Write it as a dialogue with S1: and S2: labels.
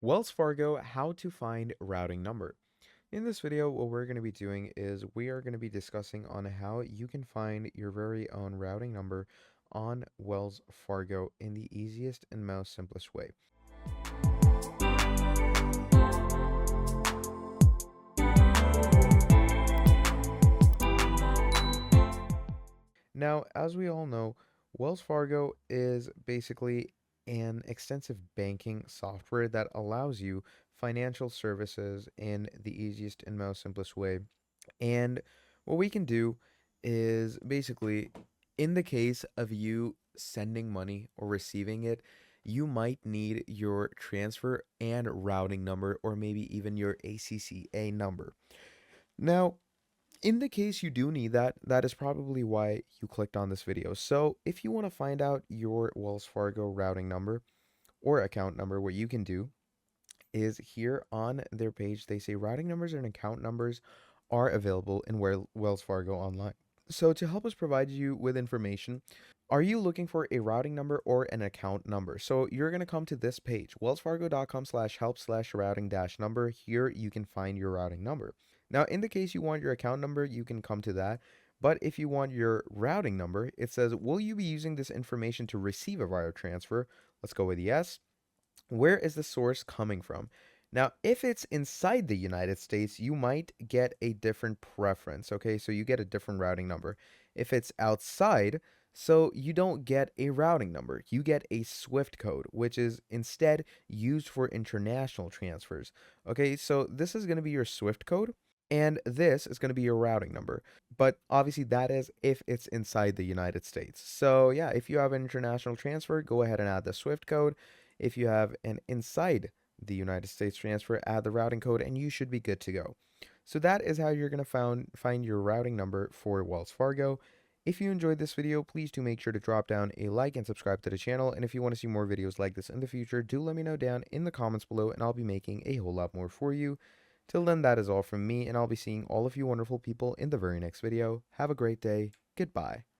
S1: Wells Fargo, how to find routing number. In this video, what we're going to be doing is we are going to be discussing on how you can find your very own routing number on Wells Fargo in the easiest and most simplest way. Now, as we all know, Wells Fargo is basically an extensive banking software that allows you financial services in the easiest and most simplest way. And what we can do is basically, in the case of you sending money or receiving it, you might need your transfer and routing number, or maybe even your ACCA number. Now, in the case you do need that, that is probably why you clicked on this video. So if you want to find out your Wells Fargo routing number or account number, what you can do is here on their page, they say routing numbers and account numbers are available in Wells Fargo online. So to help us provide you with information, are you looking for a routing number or an account number? So you're going to come to this page, wellsfargo.com/help/routing-number. Here you can find your routing number. Now, in the case you want your account number, you can come to that. But if you want your routing number, it says, will you be using this information to receive a wire transfer? Let's go with yes. Where is the source coming from? Now, if it's inside the United States, you might get a different preference, okay? So you get a different routing number. If it's outside, so you don't get a routing number. You get a SWIFT code, which is instead used for international transfers. Okay, so this is going to be your SWIFT code, and this is going to be your routing number. But obviously, that is if it's inside the United States. So yeah, if you have an international transfer, go ahead and add the SWIFT code. If you have an inside the United States transfer, add the routing code, and you should be good to go. So that is how you're going to find your routing number for Wells Fargo. If you enjoyed this video, please do make sure to drop down a like and subscribe to the channel. And if you want to see more videos like this in the future, do let me know down in the comments below, and I'll be making a whole lot more for you. Till then, that is all from me, and I'll be seeing all of you wonderful people in the very next video. Have a great day. Goodbye.